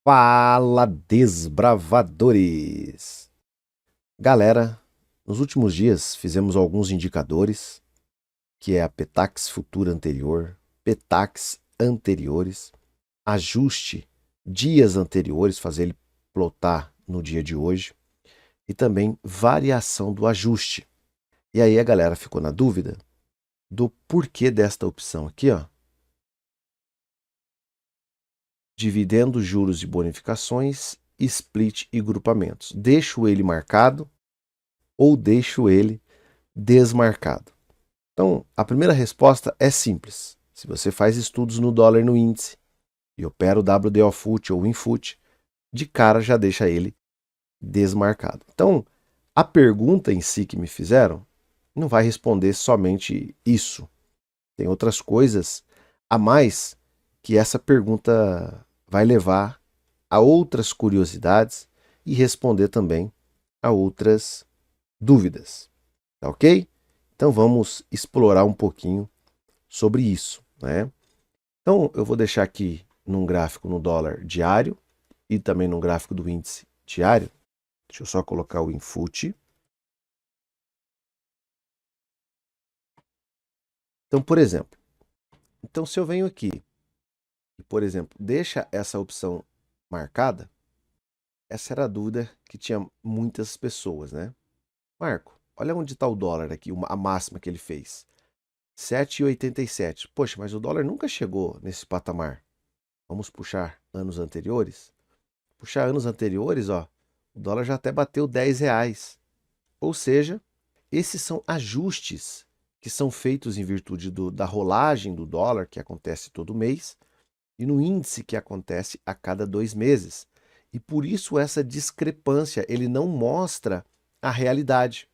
Fala, desbravadores! Galera, nos últimos dias fizemos alguns indicadores, que é a Petax futura anterior, Petax anteriores, ajuste dias anteriores, fazer ele plotar no dia de hoje, e também variação do ajuste. E aí a galera ficou na dúvida do porquê desta opção aqui, ó. Dividendo, juros e bonificações, split e grupamentos. Deixo ele marcado ou deixo ele desmarcado? Então, a primeira resposta é simples. Se você faz estudos no dólar no índice e opera o WDO FUT ou INFUT, de cara já deixa ele desmarcado. Então, a pergunta em si que me fizeram não vai responder somente isso. Tem outras coisas a mais que essa pergunta vai levar a outras curiosidades e responder também a outras dúvidas. Tá ok? Então vamos explorar um pouquinho sobre isso, né? Então eu vou deixar aqui num gráfico no dólar diário e também num gráfico do índice diário. Deixa eu só colocar o INFUT. Então, por exemplo, se eu venho aqui e, por exemplo, deixa essa opção marcada, essa era a dúvida que tinha muitas pessoas, né? Marco, olha onde está o dólar aqui, a máxima que ele fez. 7,87. Poxa, mas o dólar nunca chegou nesse patamar. Vamos puxar anos anteriores? Puxar anos anteriores, ó, o dólar já até bateu R$ 10. Ou seja, esses são ajustes que são feitos em virtude da rolagem do dólar, que acontece todo mês, e no índice, que acontece a cada 2 meses. E por isso essa discrepância, ele não mostra a realidade.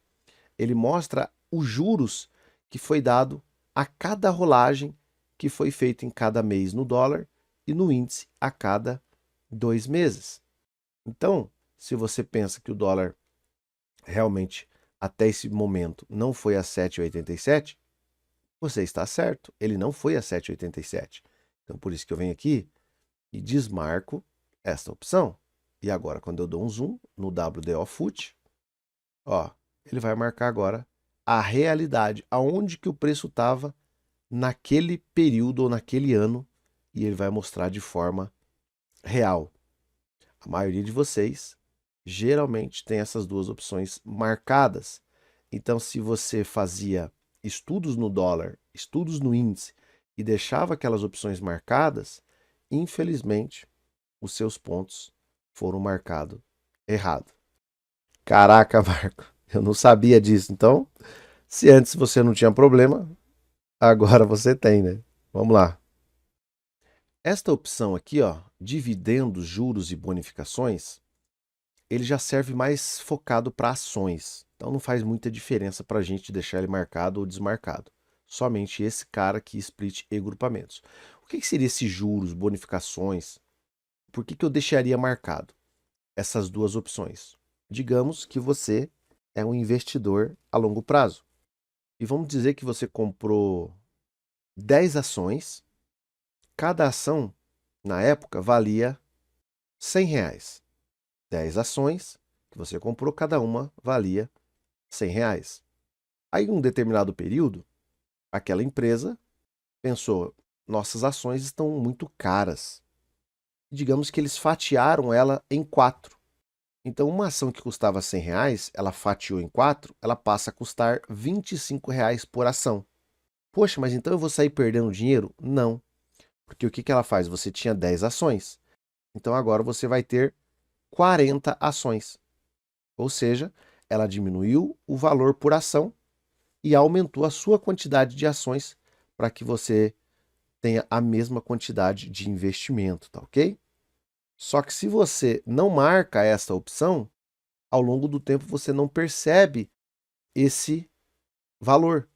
Ele mostra os juros que foi dado a cada rolagem que foi feita em cada mês no dólar e no índice a cada 2 meses. Então, se você pensa que o dólar realmente até esse momento não foi a 7,87, você está certo, ele não foi a 7,87. Então, por isso que eu venho aqui e desmarco esta opção. E agora, quando eu dou um zoom no WDO FUT, ó, ele vai marcar agora a realidade, aonde que o preço estava naquele período ou naquele ano, e ele vai mostrar de forma real. A maioria de vocês geralmente tem essas duas opções marcadas. Então, se você fazia estudos no dólar, estudos no índice e deixava aquelas opções marcadas, infelizmente, os seus pontos foram marcados errado. Caraca, Marco, eu não sabia disso. Então, se antes você não tinha problema, agora você tem, né? Vamos lá. Esta opção aqui, ó, dividendos, juros e bonificações, ele já serve mais focado para ações. Então não faz muita diferença para a gente deixar ele marcado ou desmarcado. Somente esse cara aqui, split e grupamentos. O que seria esses juros, bonificações? Por que eu deixaria marcado essas duas opções? Digamos que você é um investidor a longo prazo. E vamos dizer que você comprou 10 ações. Cada ação, na época, valia R$ 100. 10 ações que você comprou, cada uma valia R$ 100. Aí, em um determinado período, aquela empresa pensou: nossas ações estão muito caras. Digamos que eles fatiaram ela em quatro. Então, uma ação que custava R$ 100, ela fatiou em quatro, ela passa a custar R$ 25 por ação. Poxa, mas então eu vou sair perdendo dinheiro? Não. Porque o que ela faz? Você tinha 10 ações. Então agora você vai ter 40 ações. Ou seja, ela diminuiu o valor por ação e aumentou a sua quantidade de ações para que você tenha a mesma quantidade de investimento, tá ok? Só que se você não marca essa opção, ao longo do tempo você não percebe esse valor.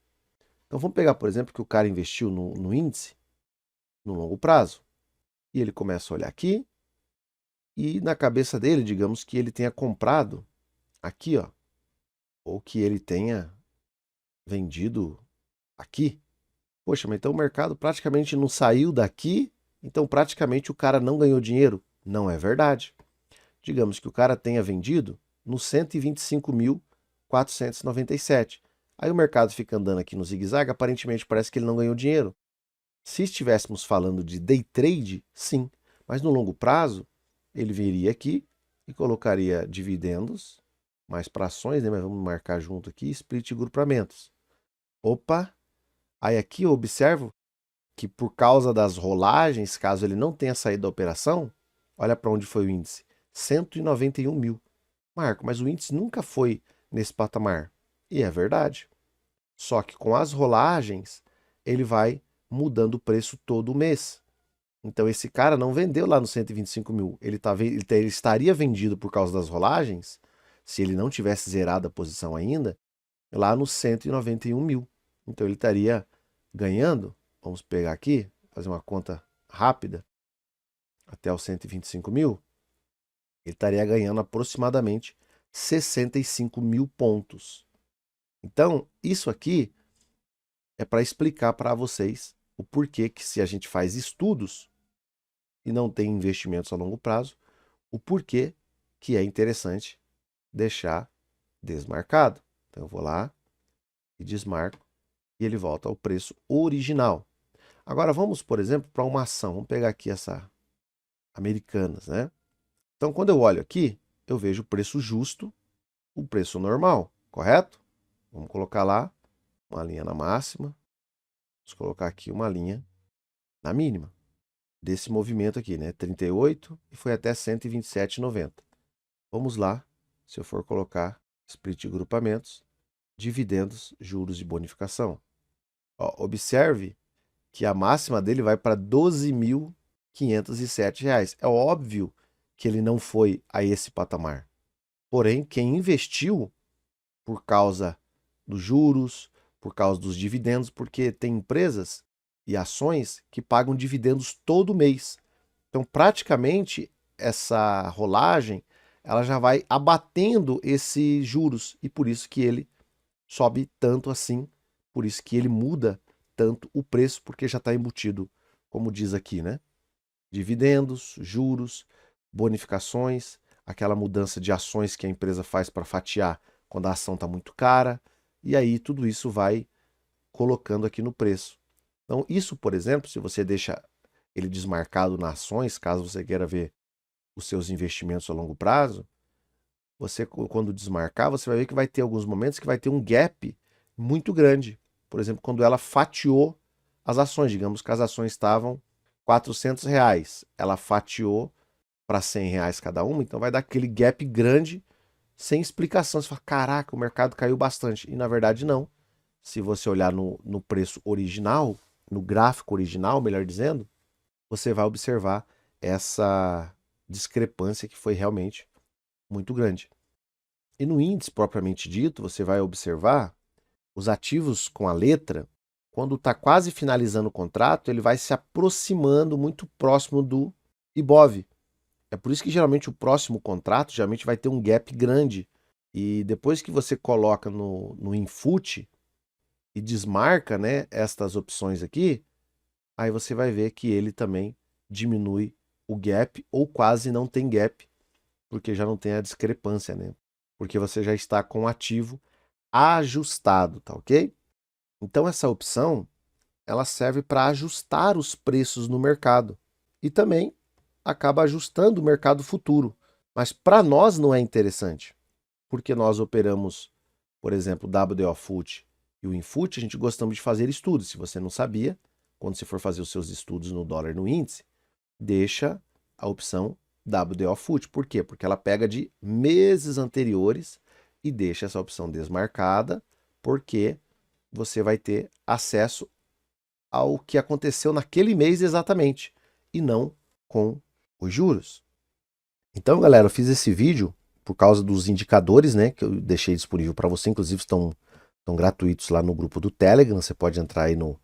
Então vamos pegar, por exemplo, que o cara investiu no índice no longo prazo. E ele começa a olhar aqui e na cabeça dele, digamos que ele tenha comprado aqui, ó, ou que ele tenha vendido aqui. Poxa, mas então o mercado praticamente não saiu daqui, então praticamente o cara não ganhou dinheiro. Não é verdade. Digamos que o cara tenha vendido no 125.497. Aí o mercado fica andando aqui no zigue-zague, aparentemente parece que ele não ganhou dinheiro. Se estivéssemos falando de day trade, sim, mas no longo prazo, ele viria aqui e colocaria dividendos, mais para ações, né? Mas vamos marcar junto aqui, split e grupamentos. Opa! Aí aqui eu observo que por causa das rolagens, caso ele não tenha saído da operação, olha para onde foi o índice, 191 mil. Marco, mas o índice nunca foi nesse patamar. E é verdade. Só que com as rolagens, ele vai mudando o preço todo mês. Então esse cara não vendeu lá no 125 mil. Ele estaria vendido por causa das rolagens, se ele não tivesse zerado a posição ainda, lá no 191 mil. Então ele estaria ganhando, vamos pegar aqui, fazer uma conta rápida, até os 125 mil, ele estaria ganhando aproximadamente 65 mil pontos. Então, isso aqui é para explicar para vocês o porquê que se a gente faz estudos e não tem investimentos a longo prazo, o porquê que é interessante deixar desmarcado. Então eu vou lá e desmarco e ele volta ao preço original. Agora vamos, por exemplo, para uma ação. Vamos pegar aqui essa Americanas, né? Então quando eu olho aqui, eu vejo o preço justo, o preço normal, correto? Vamos colocar lá uma linha na máxima. Vamos colocar aqui uma linha na mínima desse movimento aqui, né? 38 e foi até 127,90. Vamos lá, se eu for colocar split de grupamentos, dividendos, juros e bonificação. Ó, observe que a máxima dele vai para R$ 12.507. É óbvio que ele não foi a esse patamar. Porém, quem investiu por causa dos juros, por causa dos dividendos, porque tem empresas e ações que pagam dividendos todo mês. Então, praticamente, essa rolagem ela já vai abatendo esses juros e por isso que ele sobe tanto assim, por isso que ele muda tanto o preço, porque já está embutido, como diz aqui, né? Dividendos, juros, bonificações, aquela mudança de ações que a empresa faz para fatiar quando a ação está muito cara, e aí tudo isso vai colocando aqui no preço. Então, isso, por exemplo, se você deixa ele desmarcado nas ações, caso você queira ver os seus investimentos a longo prazo, você, quando desmarcar, você vai ver que vai ter alguns momentos que vai ter um gap muito grande. Por exemplo, quando ela fatiou as ações, digamos que as ações estavam R$ 400, ela fatiou para R$ 100 cada uma, então vai dar aquele gap grande sem explicação. Você fala, caraca, o mercado caiu bastante. E na verdade não. Se você olhar no preço original, no gráfico original, melhor dizendo, você vai observar essa discrepância que foi realmente muito grande. E no índice propriamente dito, você vai observar os ativos com a letra, quando está quase finalizando o contrato, ele vai se aproximando muito próximo do Ibov. É por isso que geralmente o próximo contrato geralmente vai ter um gap grande. E depois que você coloca no input e desmarca, né, estas opções aqui, aí você vai ver que ele também diminui o gap ou quase não tem gap, porque já não tem a discrepância, né? Porque você já está com o ativo ajustado, tá ok? Então essa opção, ela serve para ajustar os preços no mercado e também acaba ajustando o mercado futuro. Mas para nós não é interessante, porque nós operamos, por exemplo, o WDO Fut e o Infut, a gente gostamos de fazer estudos. Se você não sabia, quando você for fazer os seus estudos no dólar no índice, deixa a opção WDO Fut. Por quê? Porque ela pega de meses anteriores e deixa essa opção desmarcada, porque você vai ter acesso ao que aconteceu naquele mês exatamente, e não com os juros. Então, galera, eu fiz esse vídeo por causa dos indicadores, né, que eu deixei disponível para você, inclusive estão gratuitos lá no grupo do Telegram, você pode entrar aí no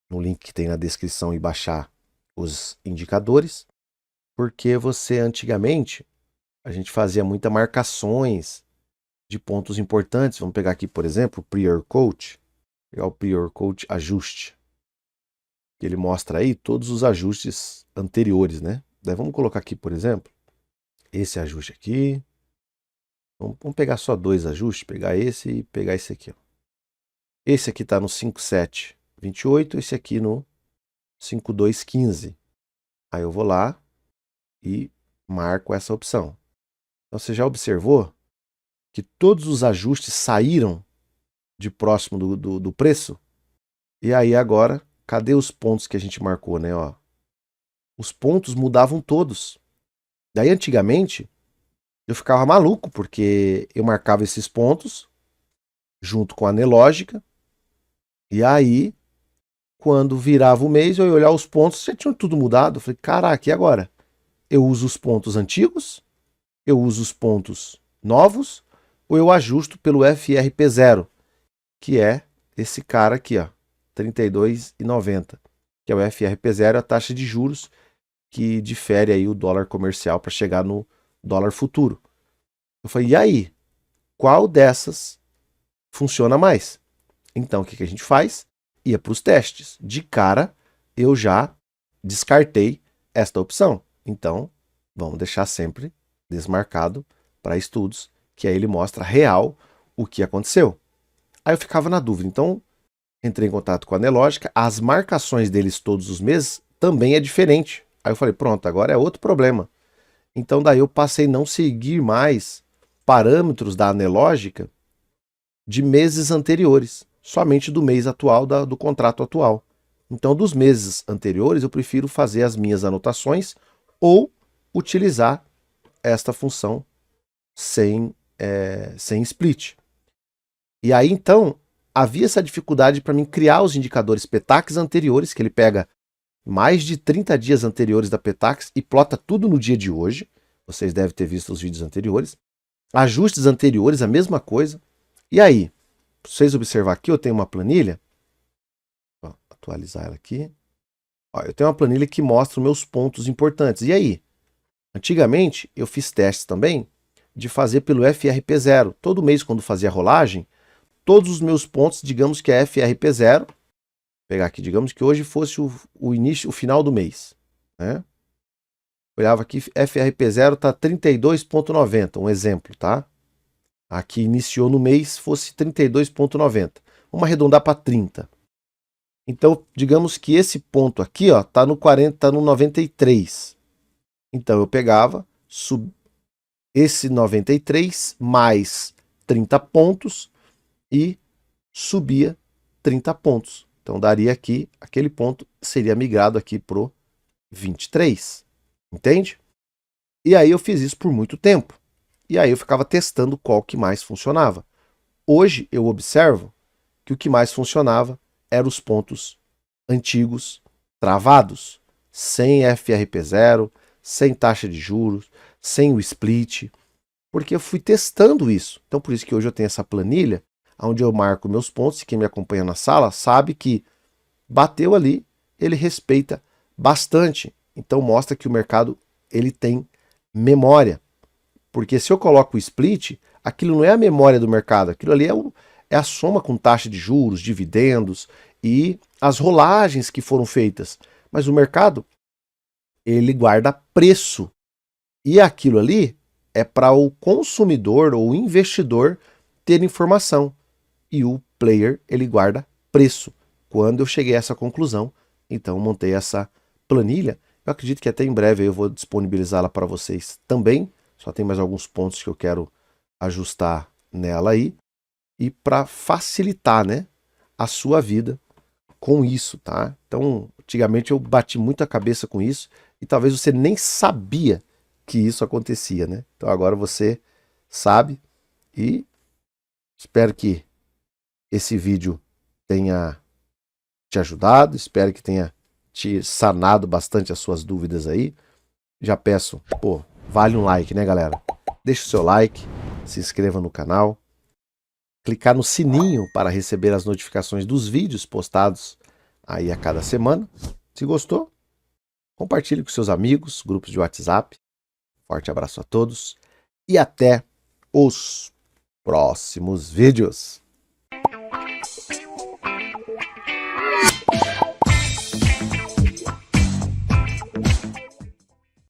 link que tem na descrição e baixar os indicadores, porque você antigamente, a gente fazia muitas marcações de pontos importantes. Vamos pegar aqui, por exemplo, o Prior Coach, pegar o Prior Coach ajuste, que ele mostra aí todos os ajustes anteriores, né? Daí vamos colocar aqui, por exemplo, esse ajuste aqui. Vamos pegar só dois ajustes, pegar esse e pegar esse aqui. Ó. Esse aqui está no 5,728, esse aqui no 5,215. Aí eu vou lá e marco essa opção. Então você já observou que todos os ajustes saíram de próximo do preço? E aí agora, cadê os pontos que a gente marcou, né? Ó, os pontos mudavam todos. Daí antigamente eu ficava maluco, porque eu marcava esses pontos junto com a Nelogica, e aí quando virava o mês eu ia olhar os pontos, já tinham tudo mudado. Eu falei, caraca, e agora? Eu uso os pontos antigos? Eu uso os pontos novos? Ou eu ajusto pelo FRP0, que é esse cara aqui, ó, 32,90, que é o FRP0, a taxa de juros que difere aí o dólar comercial para chegar no dólar futuro. Eu falei, e aí? Qual dessas funciona mais? Então, o que a gente faz? Ia para os testes. De cara, eu já descartei esta opção. Então, vamos deixar sempre desmarcado para estudos, que aí ele mostra real o que aconteceu. Aí eu ficava na dúvida. Então, entrei em contato com a Nelogica. As marcações deles todos os meses também é diferente. Aí eu falei, pronto, agora é outro problema. Então, daí eu passei a não seguir mais parâmetros da Nelogica de meses anteriores, somente do mês atual, do contrato atual. Então, dos meses anteriores, eu prefiro fazer as minhas anotações ou utilizar esta função sem split. E aí, então, havia essa dificuldade para mim criar os indicadores PETAX anteriores, que ele pega mais de 30 dias anteriores da PETAX e plota tudo no dia de hoje. Vocês devem ter visto os vídeos anteriores. Ajustes anteriores, a mesma coisa. E aí, para vocês observar aqui, eu tenho uma planilha. Vou atualizar ela aqui. Ó, eu tenho uma planilha que mostra os meus pontos importantes. E aí? Antigamente, eu fiz testes também de fazer pelo FRP0. Todo mês, quando fazia a rolagem, todos os meus pontos, digamos que é FRP0. Vou pegar aqui, digamos que hoje fosse o início, o final do mês. Né? Olhava aqui, FRP0 está 32,90, um exemplo, tá? Aqui iniciou no mês, fosse 32,90. Vamos arredondar para 30. Então, digamos que esse ponto aqui, ó, tá no 40, tá no 93. Então eu pegava esse 93 mais 30 pontos e subia 30 pontos. Então daria aqui, aquele ponto seria migrado aqui pro 23. Entende? E aí eu fiz isso por muito tempo. E aí eu ficava testando qual que mais funcionava. Hoje eu observo que o que mais funcionava eram os pontos antigos, travados, sem FRP0, sem taxa de juros, sem o split, porque eu fui testando isso. Então por isso que hoje eu tenho essa planilha, onde eu marco meus pontos, e quem me acompanha na sala sabe que bateu ali, ele respeita bastante. Então mostra que o mercado ele tem memória. Porque se eu coloco o split, aquilo não é a memória do mercado, aquilo ali é a soma com taxa de juros, dividendos e as rolagens que foram feitas. Mas o mercado, ele guarda preço. E aquilo ali é para o consumidor ou o investidor ter informação. E o player, ele guarda preço. Quando eu cheguei a essa conclusão, então montei essa planilha. Eu acredito que até em breve eu vou disponibilizá-la para vocês também. Só tem mais alguns pontos que eu quero ajustar nela aí. E para facilitar, né, a sua vida com isso, tá? Então, antigamente eu bati muito a cabeça com isso e talvez você nem sabia que isso acontecia, né? Então agora você sabe e espero que esse vídeo tenha te ajudado, espero que tenha te sanado bastante as suas dúvidas aí. Já peço, pô, vale um like, né, galera? Deixa o seu like, se inscreva no canal, clicar no sininho para receber as notificações dos vídeos postados aí a cada semana. Se gostou, compartilhe com seus amigos, grupos de WhatsApp. Forte abraço a todos e até os próximos vídeos.